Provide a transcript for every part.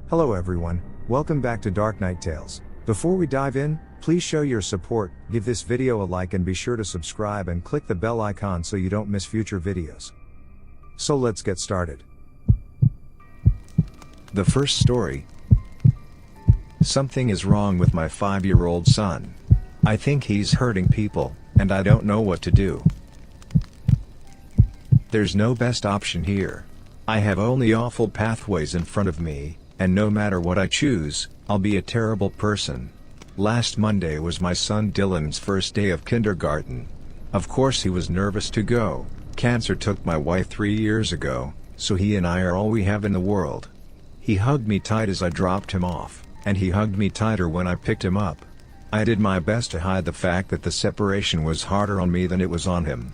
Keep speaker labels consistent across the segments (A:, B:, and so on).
A: Hello everyone, welcome back to Dark Night Tales. Before we dive in, please show your support, give this video a like and be sure to subscribe and click the bell icon so you don't miss future videos. So let's get started. The first story. Something is wrong with my 5-year-old son. I think he's hurting people, and I don't know what to do. There's no best option here. I have only awful pathways in front of me, and no matter what I choose, I'll be a terrible person. Last Monday was my son Dylan's first day of kindergarten. Of course he was nervous to go. Cancer took my wife 3 years ago, so he and I are all we have in the world. He hugged me tight as I dropped him off, and he hugged me tighter when I picked him up. I did my best to hide the fact that the separation was harder on me than it was on him.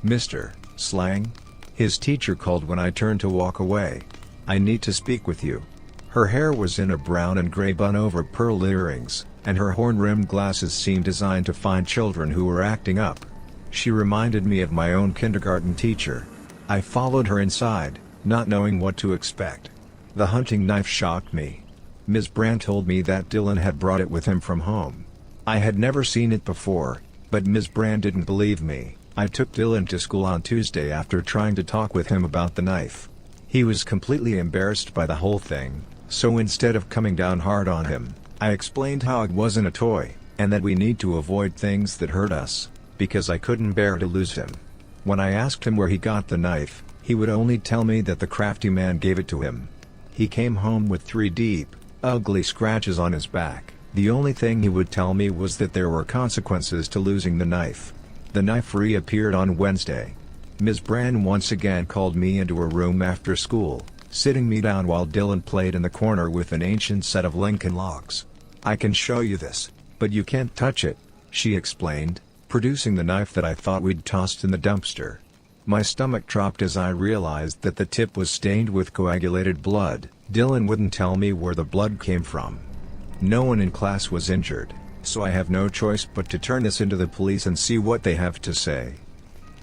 A: Mr. Slang? His teacher called when I turned to walk away. I need to speak with you. Her hair was in a brown and gray bun over pearl earrings, and her horn-rimmed glasses seemed designed to find children who were acting up. She reminded me of my own kindergarten teacher. I followed her inside, not knowing what to expect. The hunting knife shocked me. Ms. Brand told me that Dylan had brought it with him from home. I had never seen it before, but Ms. Brand didn't believe me. I took Dylan to school on Tuesday after trying to talk with him about the knife. He was completely embarrassed by the whole thing. So instead of coming down hard on him, I explained how it wasn't a toy, and that we need to avoid things that hurt us, because I couldn't bear to lose him. When I asked him where he got the knife, he would only tell me that the crafty man gave it to him. He came home with 3 deep, ugly scratches on his back. The only thing he would tell me was that there were consequences to losing the knife. The knife reappeared on Wednesday. Ms. Brand once again called me into her room after school, sitting me down while Dylan played in the corner with an ancient set of Lincoln logs. "I can show you this, but you can't touch it," she explained, producing the knife that I thought we'd tossed in the dumpster. My stomach dropped as I realized that the tip was stained with coagulated blood. Dylan wouldn't tell me where the blood came from. No one in class was injured, so I have no choice but to turn this into the police and see what they have to say.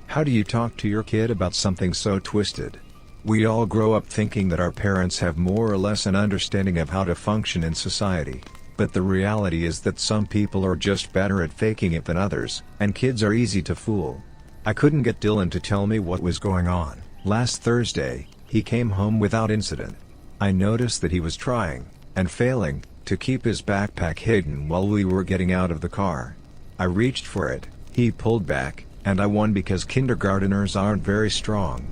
A: How do you talk to your kid about something so twisted? We all grow up thinking that our parents have more or less an understanding of how to function in society, but the reality is that some people are just better at faking it than others, and kids are easy to fool. I couldn't get Dylan to tell me what was going on. Last Thursday, he came home without incident. I noticed that he was trying, and failing, to keep his backpack hidden while we were getting out of the car. I reached for it, he pulled back, and I won because kindergarteners aren't very strong.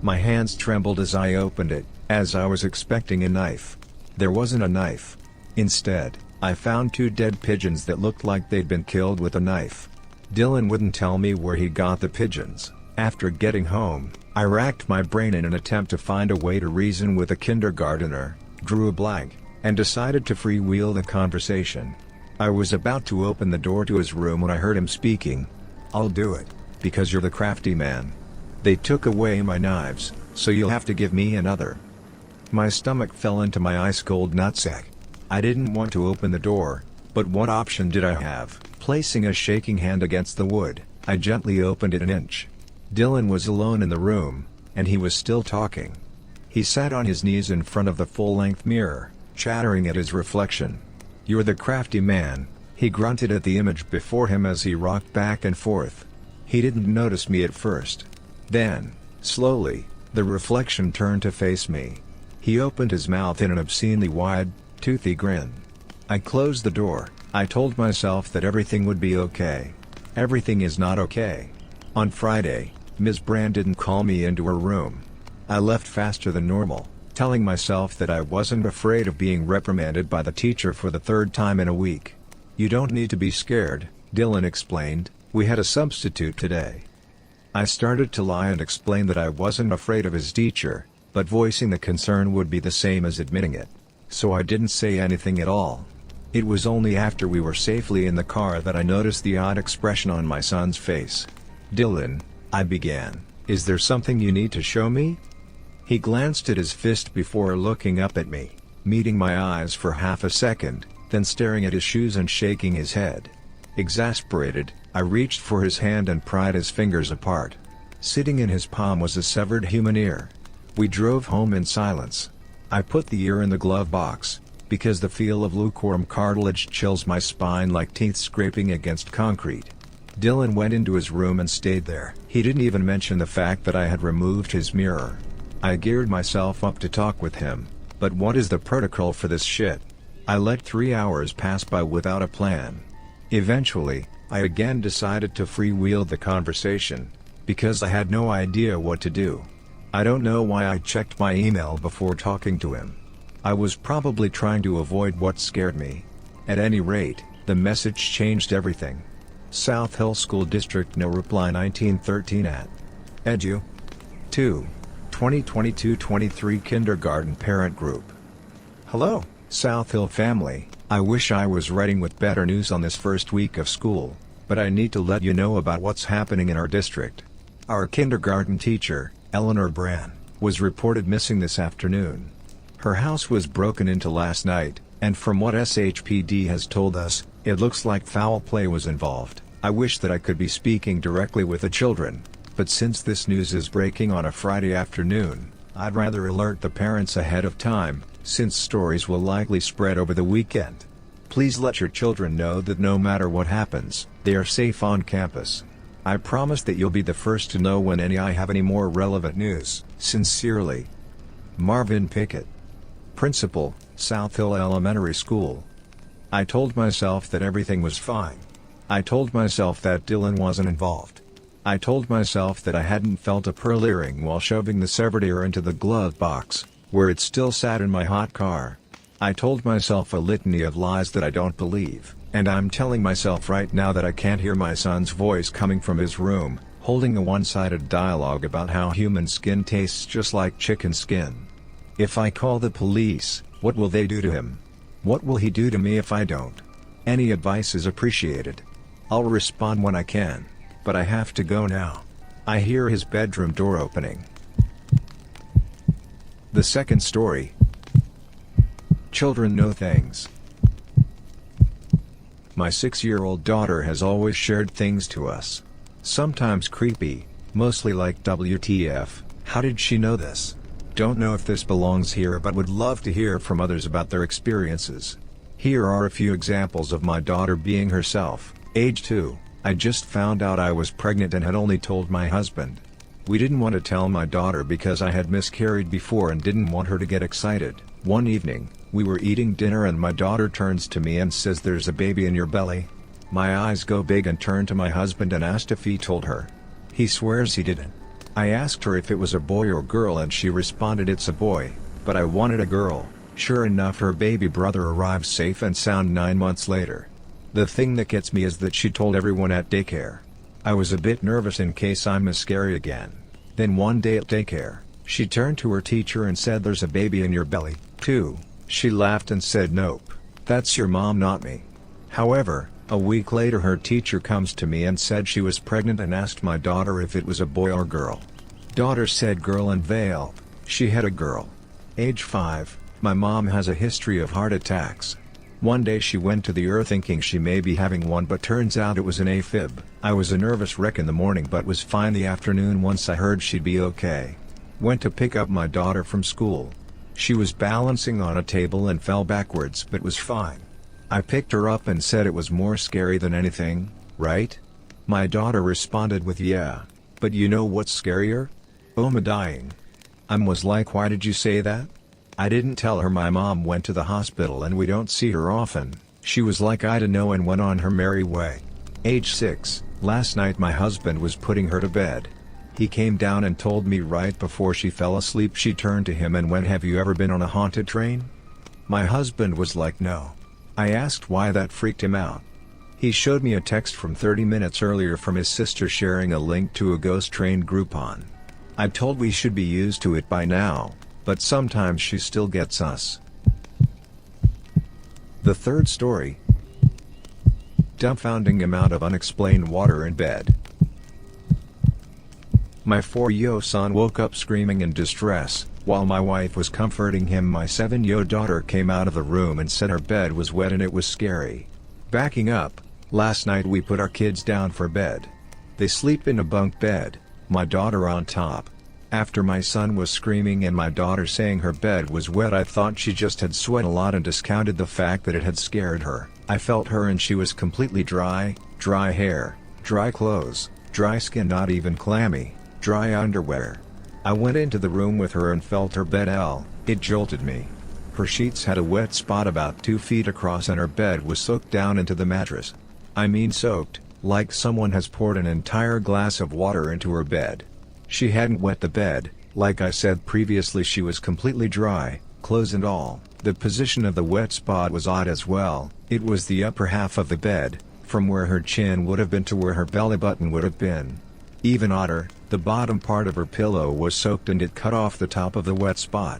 A: My hands trembled as I opened it, as I was expecting a knife. There wasn't a knife. Instead, I found 2 dead pigeons that looked like they'd been killed with a knife. Dylan wouldn't tell me where he got the pigeons. After getting home, I racked my brain in an attempt to find a way to reason with a kindergartner, drew a blank, and decided to freewheel the conversation. I was about to open the door to his room when I heard him speaking. "I'll do it, because you're the crafty man. They took away my knives, so you'll have to give me another." My stomach fell into my ice-cold nutsack. I didn't want to open the door, but what option did I have? Placing a shaking hand against the wood, I gently opened it an inch. Dylan was alone in the room, and he was still talking. He sat on his knees in front of the full-length mirror, chattering at his reflection. "You're the crafty man," he grunted at the image before him as he rocked back and forth. He didn't notice me at first. Then, slowly, the reflection turned to face me. He opened his mouth in an obscenely wide, toothy grin. I closed the door. I told myself that everything would be okay. Everything is not okay. On Friday, Ms. Brand didn't call me into her room. I left faster than normal, telling myself that I wasn't afraid of being reprimanded by the teacher for the 3rd time in a week. "You don't need to be scared," Dylan explained, "we had a substitute today." I started to lie and explain that I wasn't afraid of his teacher, but voicing the concern would be the same as admitting it. So I didn't say anything at all. It was only after we were safely in the car that I noticed the odd expression on my son's face. "Dylan," I began, "is there something you need to show me?" He glanced at his fist before looking up at me, meeting my eyes for half a second, then staring at his shoes and shaking his head. Exasperated, I reached for his hand and pried his fingers apart. Sitting in his palm was a severed human ear. We drove home in silence. I put the ear in the glove box, because the feel of lukewarm cartilage chills my spine like teeth scraping against concrete. Dylan went into his room and stayed there. He didn't even mention the fact that I had removed his mirror. I geared myself up to talk with him, but what is the protocol for this shit? I let 3 hours pass by without a plan. Eventually, I again decided to freewheel the conversation, because I had no idea what to do. I don't know why I checked my email before talking to him. I was probably trying to avoid what scared me. At any rate, the message changed everything. South Hill School District, no reply. 1913 at Edu 2 2022-23 Kindergarten Parent Group. Hello, South Hill family. I wish I was writing with better news on this first week of school, but I need to let you know about what's happening in our district. Our kindergarten teacher, Eleanor Bran, was reported missing this afternoon. Her house was broken into last night, and from what SHPD has told us, it looks like foul play was involved. I wish that I could be speaking directly with the children, but since this news is breaking on a Friday afternoon, I'd rather alert the parents ahead of time, since stories will likely spread over the weekend. Please let your children know that no matter what happens, they are safe on campus. I promise that you'll be the first to know when I have any more relevant news. Sincerely, Marvin Pickett, Principal, South Hill Elementary School. I told myself that everything was fine. I told myself that Dylan wasn't involved. I told myself that I hadn't felt a pearl earring while shoving the severed ear into the glove box, where it still sat in my hot car. I told myself a litany of lies that I don't believe, and I'm telling myself right now that I can't hear my son's voice coming from his room, holding a one-sided dialogue about how human skin tastes just like chicken skin. If I call the police, what will they do to him? What will he do to me if I don't? Any advice is appreciated. I'll respond when I can, but I have to go now. I hear his bedroom door opening. The second story. Children know things. My 6-year-old daughter has always shared things to us. Sometimes creepy, mostly like WTF, how did she know this? Don't know if this belongs here, but would love to hear from others about their experiences. Here are a few examples of my daughter being herself. Age 2, I just found out I was pregnant and had only told my husband. We didn't want to tell my daughter because I had miscarried before and didn't want her to get excited. One evening, we were eating dinner and my daughter turns to me and says, "There's a baby in your belly." My eyes go big and turn to my husband and asked if he told her. He swears he didn't. I asked her if it was a boy or girl and she responded, "It's a boy, but I wanted a girl." Sure enough, her baby brother arrived safe and sound 9 months later. The thing that gets me is that she told everyone at daycare. I was a bit nervous in case I miscarry again. Then one day at daycare, she turned to her teacher and said, "There's a baby in your belly, too." She laughed and said, "Nope, that's your mom, not me." However, a week later her teacher comes to me and said she was pregnant and asked my daughter if it was a boy or girl. Daughter said girl and veiled. She had a girl. Age 5, my mom has a history of heart attacks. One day she went to the ER thinking she may be having one, but turns out it was an AFib. I was a nervous wreck in the morning but was fine the afternoon once I heard she'd be okay. Went to pick up my daughter from school. She was balancing on a table and fell backwards but was fine. I picked her up and said it was more scary than anything, right? My daughter responded with, "Yeah. But you know what's scarier? Oma dying." I was like, "Why did you say that?" I didn't tell her my mom went to the hospital and we don't see her often. She was like, "I don't know," and went on her merry way. Age 6, last night my husband was putting her to bed. He came down and told me right before she fell asleep. She turned to him and went, "Have you ever been on a haunted train?" My husband was like, "No." I asked why that freaked him out. He showed me a text from 30 minutes earlier from his sister sharing a link to a ghost train Groupon. I'm told we should be used to it by now, but sometimes she still gets us. The third story. Dumbfounding amount of unexplained water in bed. My 4-year-old son woke up screaming in distress. While my wife was comforting him, my 7-year-old daughter came out of the room and said her bed was wet and it was scary. Backing up, last night we put our kids down for bed. They sleep in a bunk bed, my daughter on top. After my son was screaming and my daughter saying her bed was wet, I thought she just had sweat a lot and discounted the fact that it had scared her. I felt her and she was completely dry hair, dry clothes, dry skin, not even clammy, dry underwear. I went into the room with her and felt her bed. It jolted me. Her sheets had a wet spot about 2 feet across and her bed was soaked down into the mattress. I mean soaked, like someone has poured an entire glass of water into her bed. She hadn't wet the bed, like I said previously, she was completely dry, clothes and all. The position of the wet spot was odd as well. It was the upper half of the bed, from where her chin would have been to where her belly button would have been. Even odder, the bottom part of her pillow was soaked and it cut off the top of the wet spot.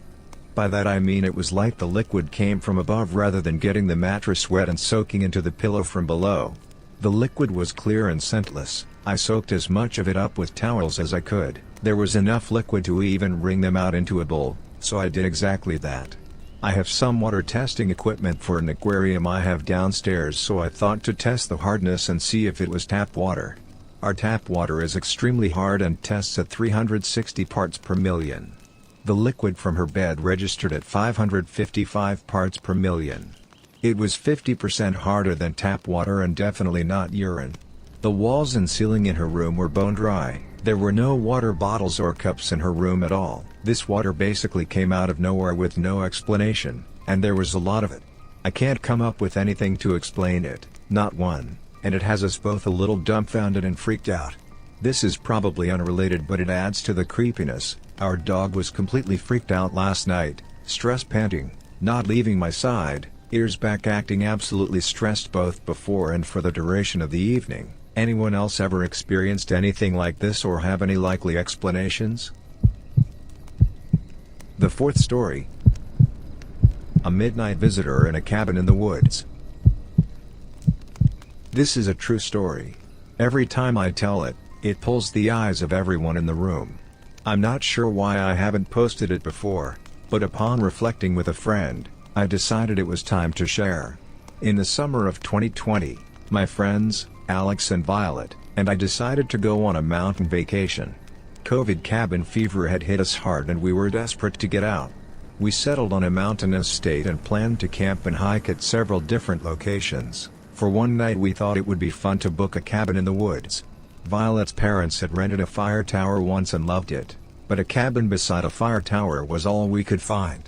A: By that I mean it was like the liquid came from above rather than getting the mattress wet and soaking into the pillow from below. The liquid was clear and scentless. I soaked as much of it up with towels as I could. There was enough liquid to even wring them out into a bowl, so I did exactly that. I have some water testing equipment for an aquarium I have downstairs, so I thought to test the hardness and see if it was tap water. Our tap water is extremely hard and tests at 360 parts per million. The liquid from her bed registered at 555 parts per million. It was 50% harder than tap water and definitely not urine. The walls and ceiling in her room were bone dry. There were no water bottles or cups in her room at all. This water basically came out of nowhere with no explanation, and there was a lot of it. I can't come up with anything to explain it, not one, and it has us both a little dumbfounded and freaked out. This is probably unrelated, but it adds to the creepiness. Our dog was completely freaked out last night, stress panting, not leaving my side, ears back, acting absolutely stressed both before and for the duration of the evening. Anyone else ever experienced anything like this or have any likely explanations? The fourth story. A midnight visitor in a cabin in the woods. This is a true story. Every time I tell it, it pulls the eyes of everyone in the room. I'm not sure why I haven't posted it before, but upon reflecting with a friend, I decided it was time to share. In the summer of 2020, my friends, Alex and Violet, and I decided to go on a mountain vacation. COVID cabin fever had hit us hard and we were desperate to get out. We settled on a mountain estate and planned to camp and hike at several different locations. For one night we thought it would be fun to book a cabin in the woods. Violet's parents had rented a fire tower once and loved it, but a cabin beside a fire tower was all we could find.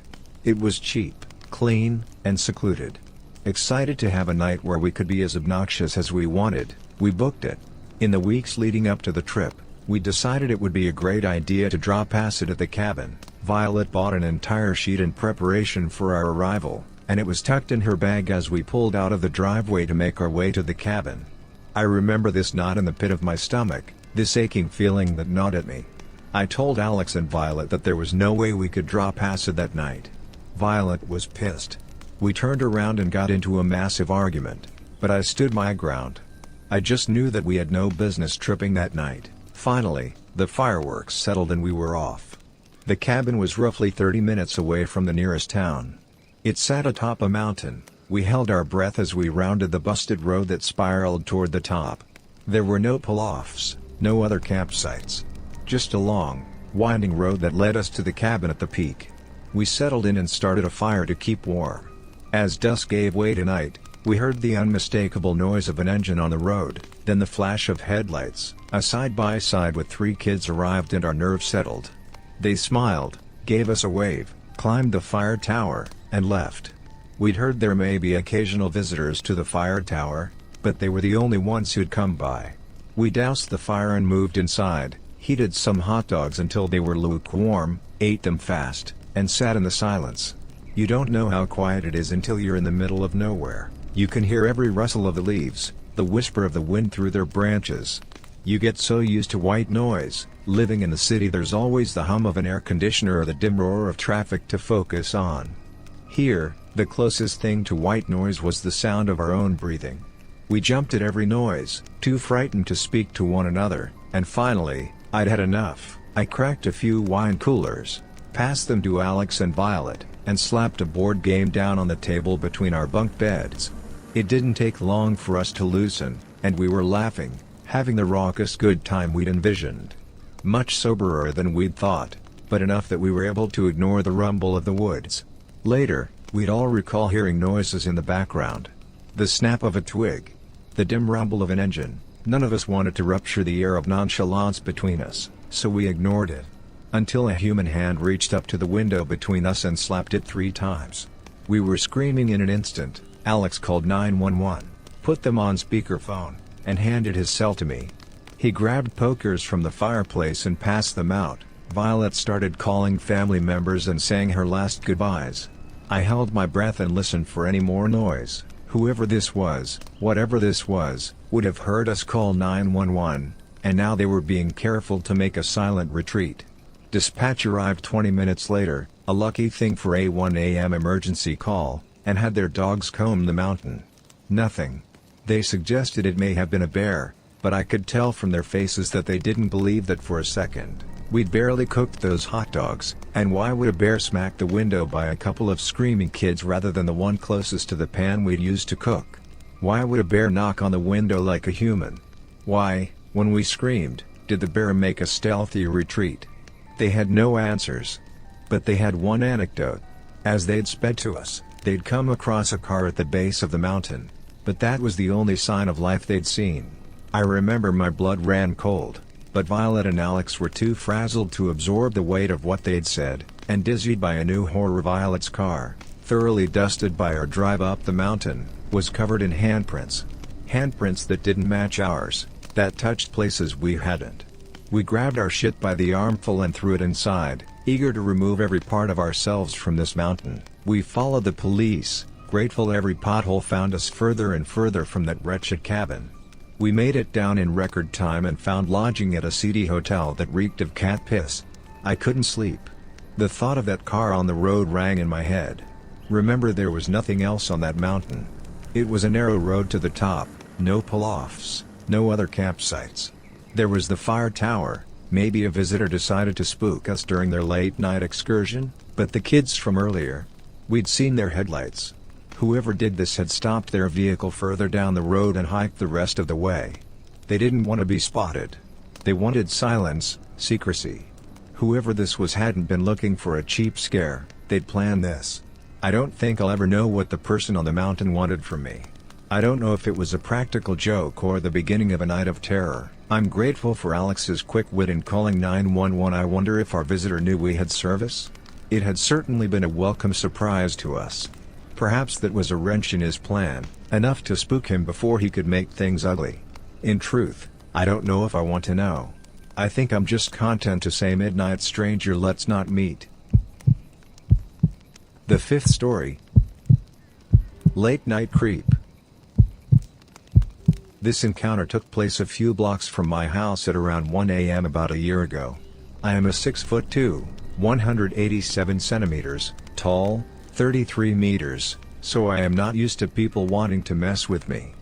A: It was cheap, clean, and secluded. Excited to have a night where we could be as obnoxious as we wanted, we booked it. In the weeks leading up to the trip, we decided it would be a great idea to drop acid at the cabin. Violet bought an entire sheet in preparation for our arrival, and it was tucked in her bag as we pulled out of the driveway to make our way to the cabin. I remember this knot in the pit of my stomach, this aching feeling that gnawed at me. I told Alex and Violet that there was no way we could drop acid that night. Violet was pissed. We turned around and got into a massive argument, but I stood my ground. I just knew that we had no business tripping that night. Finally, the fireworks settled and we were off. The cabin was roughly 30 minutes away from the nearest town. It sat atop a mountain. We held our breath as we rounded the busted road that spiraled toward the top. There were no pull-offs, no other campsites. Just a long, winding road that led us to the cabin at the peak. We settled in and started a fire to keep warm. As dusk gave way to night, we heard the unmistakable noise of an engine on the road, then the flash of headlights. A side-by-side with 3 kids arrived and our nerves settled. They smiled, gave us a wave, climbed the fire tower, and left. We'd heard there may be occasional visitors to the fire tower, but they were the only ones who'd come by. We doused the fire and moved inside, heated some hot dogs until they were lukewarm, ate them fast, and sat in the silence. You don't know how quiet it is until you're in the middle of nowhere. You can hear every rustle of the leaves, the whisper of the wind through their branches. You get so used to white noise. Living in the city, there's always the hum of an air conditioner or the dim roar of traffic to focus on. Here, the closest thing to white noise was the sound of our own breathing. We jumped at every noise, too frightened to speak to one another, and finally, I'd had enough. I cracked a few wine coolers, passed them to Alex and Violet, and slapped a board game down on the table between our bunk beds. It didn't take long for us to loosen, and we were laughing, having the raucous good time we'd envisioned. Much soberer than we'd thought, but enough that we were able to ignore the rumble of the woods. Later, we'd all recall hearing noises in the background. The snap of a twig. The dim rumble of an engine. None of us wanted to rupture the air of nonchalance between us, so we ignored it. Until a human hand reached up to the window between us and slapped it 3 times. We were screaming in an instant. Alex called 911, put them on speakerphone, and handed his cell to me. He grabbed pokers from the fireplace and passed them out. Violet started calling family members and saying her last goodbyes. I held my breath and listened for any more noise. Whoever this was, whatever this was, would have heard us call 911, and now they were being careful to make a silent retreat. Dispatch arrived 20 minutes later, a lucky thing for a 1 a.m. emergency call, and had their dogs comb the mountain. Nothing. They suggested it may have been a bear, but I could tell from their faces that they didn't believe that for a second. We'd barely cooked those hot dogs, and why would a bear smack the window by a couple of screaming kids rather than the one closest to the pan we'd used to cook? Why would a bear knock on the window like a human? Why, when we screamed, did the bear make a stealthy retreat? They had no answers. But they had one anecdote. As they'd sped to us, they'd come across a car at the base of the mountain. But that was the only sign of life they'd seen. I remember my blood ran cold, but Violet and Alex were too frazzled to absorb the weight of what they'd said, and dizzied by a new horror. Violet's car, thoroughly dusted by our drive up the mountain, was covered in handprints. Handprints that didn't match ours, that touched places we hadn't. We grabbed our shit by the armful and threw it inside, eager to remove every part of ourselves from this mountain. We followed the police, grateful every pothole found us further and further from that wretched cabin. We made it down in record time and found lodging at a seedy hotel that reeked of cat piss. I couldn't sleep. The thought of that car on the road rang in my head. Remember, there was nothing else on that mountain. It was a narrow road to the top, no pull-offs, no other campsites. There was the fire tower. Maybe a visitor decided to spook us during their late-night excursion, but the kids from earlier. We'd seen their headlights. Whoever did this had stopped their vehicle further down the road and hiked the rest of the way. They didn't want to be spotted. They wanted silence, secrecy. Whoever this was hadn't been looking for a cheap scare, they'd planned this. I don't think I'll ever know what the person on the mountain wanted from me. I don't know if it was a practical joke or the beginning of a night of terror. I'm grateful for Alex's quick wit in calling 911. I wonder if our visitor knew we had service? It had certainly been a welcome surprise to us. Perhaps that was a wrench in his plan, enough to spook him before he could make things ugly. In truth, I don't know if I want to know. I think I'm just content to say midnight stranger, let's not meet. The fifth story. Late night creep. This encounter took place a few blocks from my house at around 1 a.m. about a year ago. I am a 6'2", 187 centimeters, tall, 33 meters, so I am not used to people wanting to mess with me.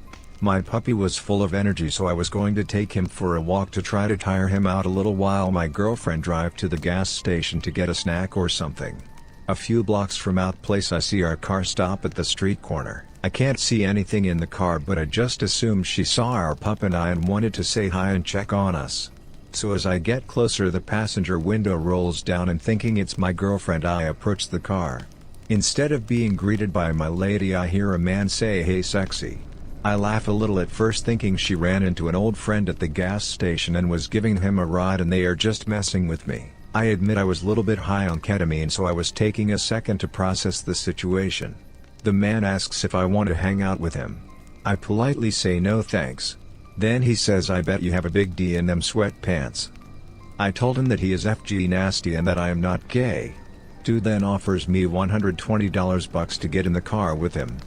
A: My puppy was full of energy, so I was going to take him for a walk to try to tire him out a little while my girlfriend drive to the gas station to get a snack or something. A few blocks from out place I see our car stop at the street corner. I can't see anything in the car, but I just assumed she saw our pup and I and wanted to say hi and check on us. So as I get closer, the passenger window rolls down and thinking it's my girlfriend, I approach the car. Instead of being greeted by my lady, I hear a man say, "Hey sexy." I laugh a little at first, thinking she ran into an old friend at the gas station and was giving him a ride and they are just messing with me. I admit I was a little bit high on ketamine, so I was taking a second to process the situation. The man asks if I want to hang out with him. I politely say no thanks. Then he says, "I bet you have a big D in them sweatpants." I told him that he is FG nasty and that I am not gay. Dude then offers me $120 to get in the car with him.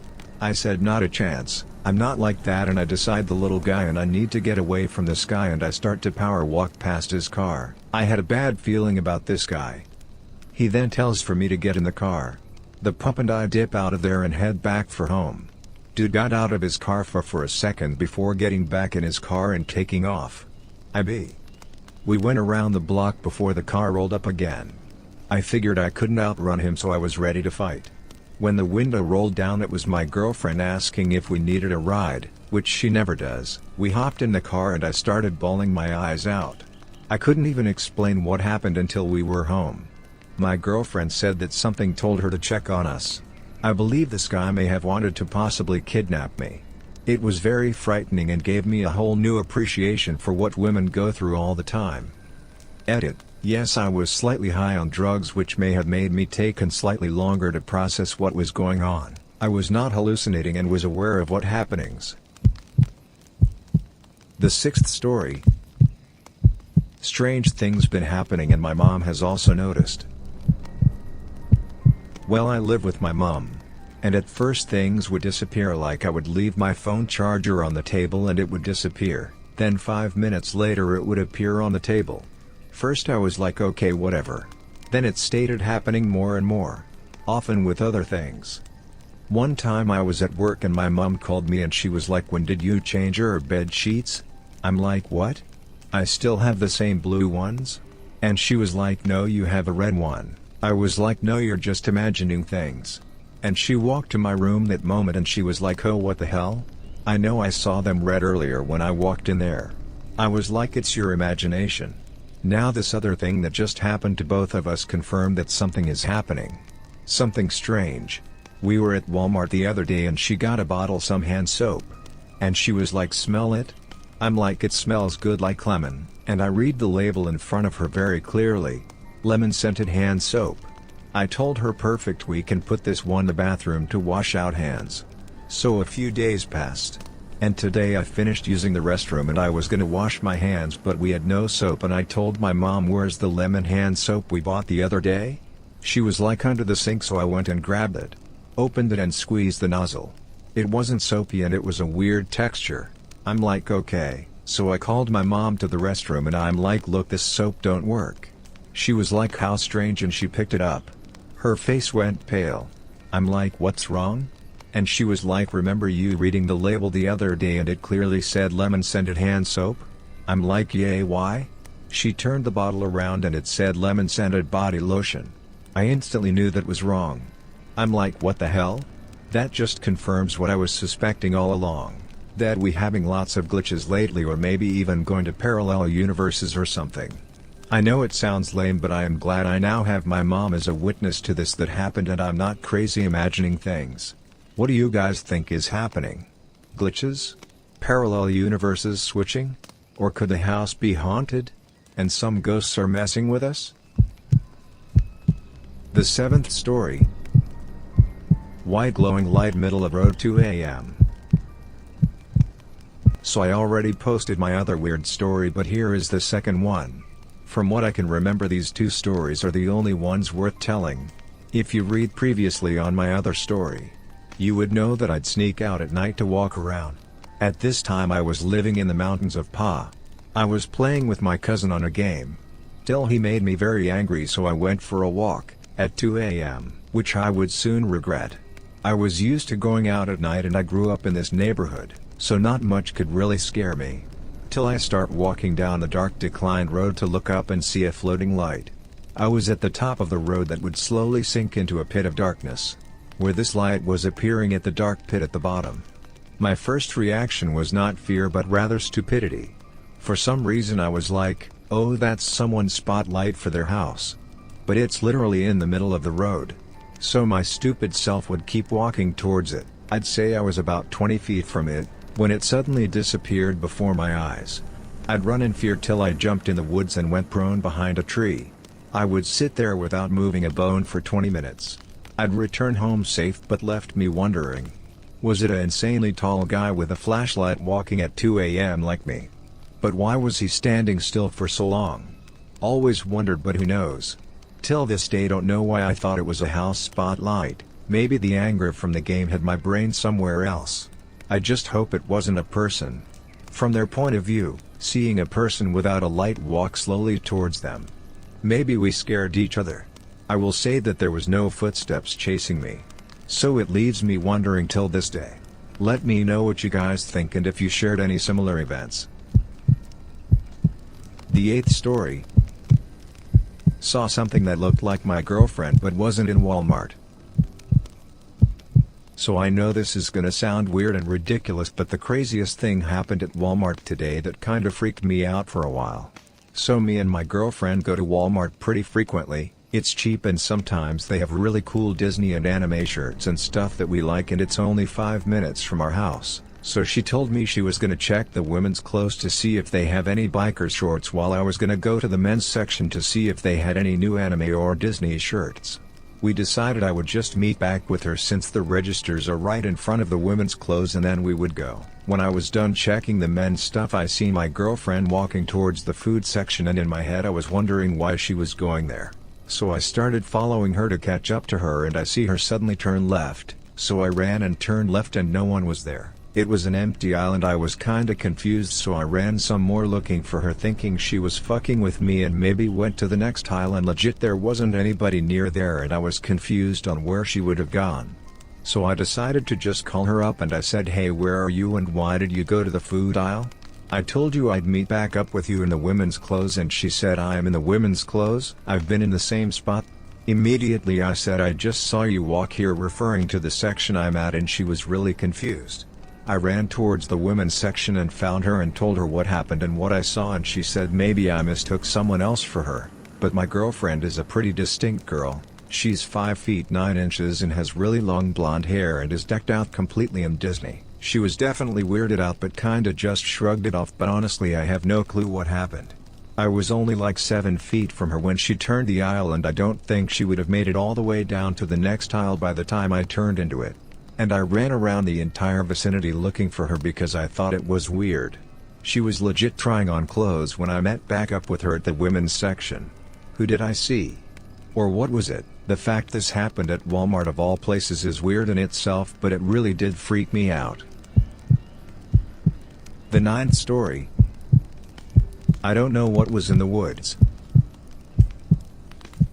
A: I said not a chance, I'm not like that, and I decide the little guy and I need to get away from this guy, and I start to power walk past his car. I had a bad feeling about this guy. He then tells for me to get in the car. The pup and I dip out of there and head back for home. Dude got out of his car for a second before getting back in his car and taking off. We went around the block before the car rolled up again. I figured I couldn't outrun him, so I was ready to fight. When the window rolled down, it was my girlfriend asking if we needed a ride, which she never does. We hopped in the car and I started bawling my eyes out. I couldn't even explain what happened until we were home. My girlfriend said that something told her to check on us. I believe this guy may have wanted to possibly kidnap me. It was very frightening and gave me a whole new appreciation for what women go through all the time. Edit. Yes, I was slightly high on drugs, which may have made me taken slightly longer to process what was going on. I was not hallucinating and was aware of what happenings. The sixth story. Strange things been happening and my mom has also noticed. Well, I live with my mom. And at first things would disappear, like I would leave my phone charger on the table and it would disappear, then 5 minutes later it would appear on the table. First I was like, okay, whatever. Then it started happening more and more. Often with other things. One time I was at work and my mom called me and she was like, when did you change your bed sheets? I'm like, what? I still have the same blue ones? And she was like, no, you have a red one. I was like, no, you're just imagining things. And she walked to my room that moment and she was like, oh, what the hell? I know I saw them red earlier when I walked in there. I was like, it's your imagination. Now this other thing that just happened to both of us confirmed that something is happening. Something strange. We were at Walmart the other day and she got a bottle some hand soap. And she was like, smell it? I'm like, it smells good like lemon, and I read the label in front of her very clearly. Lemon scented hand soap. I told her, perfect, we can put this one in the bathroom to wash out hands. So a few days passed. And today I finished using the restroom and I was gonna wash my hands, but we had no soap and I told my mom, where's the lemon hand soap we bought the other day? She was like, under the sink, so I went and grabbed it. Opened it and squeezed the nozzle. It wasn't soapy and it was a weird texture. I'm like, okay, so I called my mom to the restroom and I'm like, look, this soap don't work. She was like, how strange, and she picked it up. Her face went pale. I'm like, what's wrong? And she was like, remember you reading the label the other day and it clearly said lemon scented hand soap? I'm like, yay, why? She turned the bottle around and it said lemon scented body lotion. I instantly knew that was wrong. I'm like, what the hell? That just confirms what I was suspecting all along. That we having lots of glitches lately, or maybe even going to parallel universes or something. I know it sounds lame, but I am glad I now have my mom as a witness to this that happened and I'm not crazy imagining things. What do you guys think is happening? Glitches? Parallel universes switching? Or could the house be haunted? And some ghosts are messing with us? The seventh story. White glowing light, middle of road, 2 a.m. So I already posted my other weird story, but here is the second one. From what I can remember, these two stories are the only ones worth telling. If you read previously on my other story, you would know that I'd sneak out at night to walk around. At this time I was living in the mountains of Pa. I was playing with my cousin on a game. Till he made me very angry, so I went for a walk, at 2 a.m., which I would soon regret. I was used to going out at night and I grew up in this neighborhood, so not much could really scare me. Till I start walking down the dark declined road to look up and see a floating light. I was at the top of the road that would slowly sink into a pit of darkness, where this light was appearing at the dark pit at the bottom. My first reaction was not fear but rather stupidity. For some reason I was like, oh, that's someone's spotlight for their house. But it's literally in the middle of the road. So my stupid self would keep walking towards it. I'd say I was about 20 feet from it, when it suddenly disappeared before my eyes. I'd run in fear till I jumped in the woods and went prone behind a tree. I would sit there without moving a bone for 20 minutes. I'd return home safe, but left me wondering. Was it an insanely tall guy with a flashlight walking at 2 a.m. like me? But why was he standing still for so long? Always wondered, but who knows? Till this day don't know why I thought it was a house spotlight. Maybe the anger from the game had my brain somewhere else. I just hope it wasn't a person. From their point of view, seeing a person without a light walk slowly towards them. Maybe we scared each other. I will say that there was no footsteps chasing me. So it leaves me wondering till this day. Let me know what you guys think and if you shared any similar events. The eighth story. Saw something that looked like my girlfriend but wasn't in Walmart. So I know this is gonna sound weird and ridiculous, but the craziest thing happened at Walmart today that kinda freaked me out for a while. So me and my girlfriend go to Walmart pretty frequently. It's cheap and sometimes they have really cool Disney and anime shirts and stuff that we like, and it's only 5 minutes from our house. So she told me she was gonna check the women's clothes to see if they have any biker shorts, while I was gonna go to the men's section to see if they had any new anime or Disney shirts. We decided I would just meet back with her since the registers are right in front of the women's clothes, and then we would go. When I was done checking the men's stuff, I see my girlfriend walking towards the food section, and in my head I was wondering why she was going there. So I started following her to catch up to her, and I see her suddenly turn left, so I ran and turned left and no one was there. It was an empty aisle and I was kinda confused, so I ran some more looking for her, thinking she was fucking with me, and maybe went to the next aisle, and legit there wasn't anybody near there, and I was confused on where she would have gone. So I decided to just call her up and I said, "Hey, where are you and why did you go to the food aisle? I told you I'd meet back up with you in the women's clothes." And she said, "I am in the women's clothes? I've been in the same spot." Immediately I said, "I just saw you walk here," referring to the section I'm at, and she was really confused. I ran towards the women's section and found her and told her what happened and what I saw, and she said maybe I mistook someone else for her, but my girlfriend is a pretty distinct girl. She's 5 feet 9 inches and has really long blonde hair and is decked out completely in Disney. She was definitely weirded out but kinda just shrugged it off, but honestly I have no clue what happened. I was only like 7 feet from her when she turned the aisle, and I don't think she would have made it all the way down to the next aisle by the time I turned into it. And I ran around the entire vicinity looking for her because I thought it was weird. She was legit trying on clothes when I met back up with her at the women's section. Who did I see? Or what was it? The fact this happened at Walmart of all places is weird in itself, but it really did freak me out. The 9th story. I don't know what was in the woods.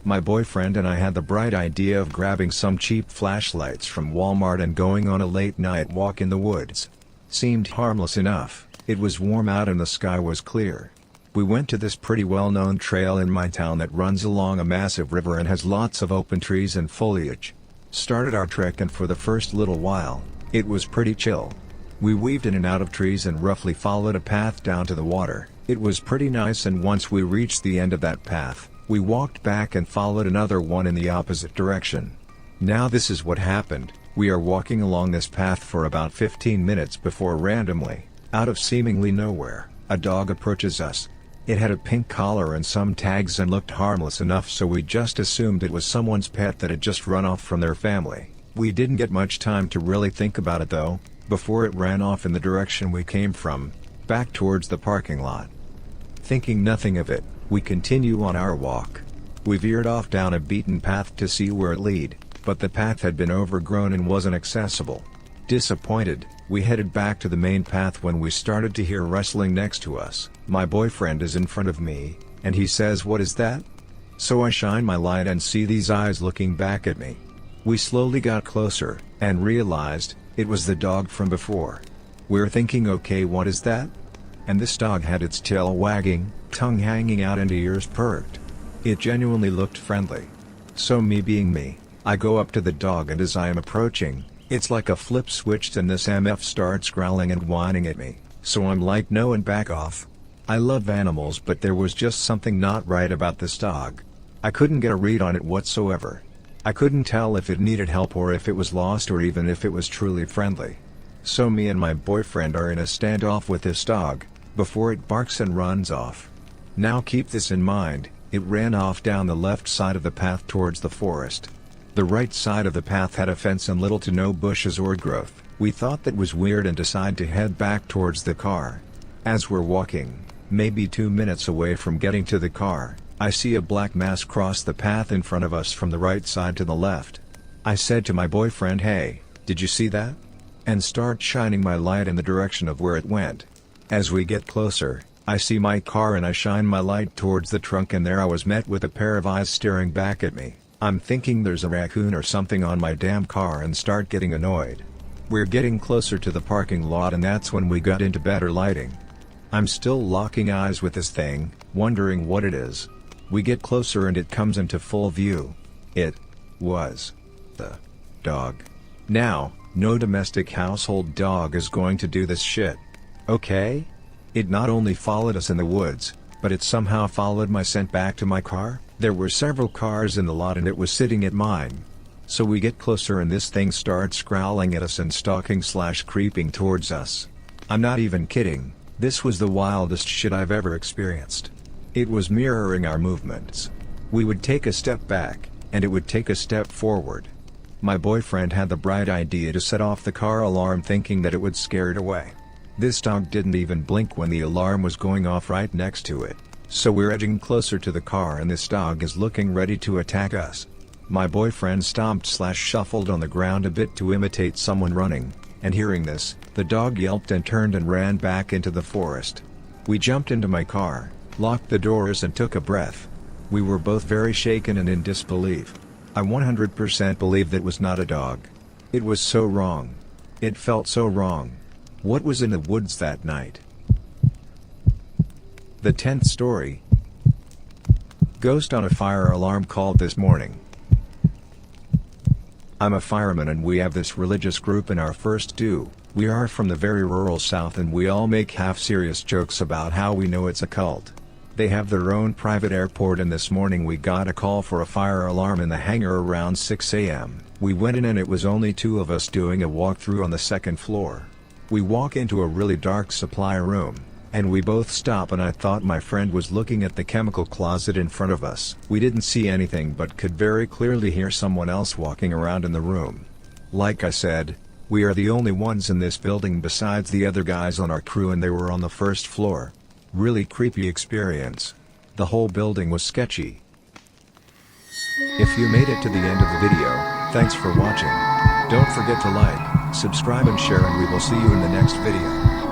A: My boyfriend and I had the bright idea of grabbing some cheap flashlights from Walmart and going on a late night walk in the woods. Seemed harmless enough. It was warm out and the sky was clear. We went to this pretty well-known trail in my town that runs along a massive river and has lots of open trees and foliage. Started our trek, and for the first little while, it was pretty chill. We weaved in and out of trees and roughly followed a path down to the water. It was pretty nice, and once we reached the end of that path, we walked back and followed another one in the opposite direction. Now this is what happened. We are walking along this path for about 15 minutes before randomly, out of seemingly nowhere, a dog approaches us. It had a pink collar and some tags and looked harmless enough, so we just assumed it was someone's pet that had just run off from their family. We didn't get much time to really think about it though, before it ran off in the direction we came from, back towards the parking lot. Thinking nothing of it, we continue on our walk. We veered off down a beaten path to see where it led, but the path had been overgrown and wasn't accessible. Disappointed, we headed back to the main path when we started to hear rustling next to us. My boyfriend is in front of me, and he says, "What is that?" So I shine my light and see these eyes looking back at me. We slowly got closer, and realized, it was the dog from before. We're thinking, okay, what is that? And this dog had its tail wagging, tongue hanging out and ears perked. It genuinely looked friendly. So me being me, I go up to the dog, and as I am approaching, it's like a flip switched and this MF starts growling and whining at me, so I'm like no and back off. I love animals, but there was just something not right about this dog. I couldn't get a read on it whatsoever. I couldn't tell if it needed help or if it was lost or even if it was truly friendly. So me and my boyfriend are in a standoff with this dog, before it barks and runs off. Now keep this in mind, it ran off down the left side of the path towards the forest. The right side of the path had a fence and little to no bushes or growth. We thought that was weird and decided to head back towards the car. As we're walking, maybe 2 minutes away from getting to the car, I see a black mass cross the path in front of us from the right side to the left. I said to my boyfriend, "Hey, did you see that?" And start shining my light in the direction of where it went. As we get closer, I see my car and I shine my light towards the trunk, and there I was met with a pair of eyes staring back at me. I'm thinking there's a raccoon or something on my damn car and start getting annoyed. We're getting closer to the parking lot, and that's when we got into better lighting. I'm still locking eyes with this thing, wondering what it is. We get closer and it comes into full view. It was the dog. Now, no domestic household dog is going to do this shit. Okay? It not only followed us in the woods, but it somehow followed my scent back to my car. There were several cars in the lot and it was sitting at mine. So we get closer and this thing starts growling at us and stalking/creeping towards us. I'm not even kidding, this was the wildest shit I've ever experienced. It was mirroring our movements. We would take a step back, and it would take a step forward. My boyfriend had the bright idea to set off the car alarm thinking that it would scare it away. This dog didn't even blink when the alarm was going off right next to it. So we're edging closer to the car and this dog is looking ready to attack us. My boyfriend stomped/shuffled on the ground a bit to imitate someone running, and hearing this, the dog yelped and turned and ran back into the forest. We jumped into my car, locked the doors and took a breath. We were both very shaken and in disbelief. I 100% believe that was not a dog. It was so wrong. It felt so wrong. What was in the woods that night? The 10th story. Ghost on a fire alarm called this morning. I'm a fireman and we have this religious group in our first due. We are from the very rural south and we all make half-serious jokes about how we know it's a cult. They have their own private airport and this morning we got a call for a fire alarm in the hangar around 6 a.m. We went in and it was only 2 of us doing a walkthrough on the 2nd floor. We walk into a really dark supply room, and we both stop and I thought my friend was looking at the chemical closet in front of us. We didn't see anything but could very clearly hear someone else walking around in the room. Like I said, we are the only ones in this building besides the other guys on our crew and they were on the 1st floor. Really creepy experience. The whole building was sketchy. If you made it to the end of the video, thanks for watching. Don't forget to like, subscribe and share and we will see you in the next video.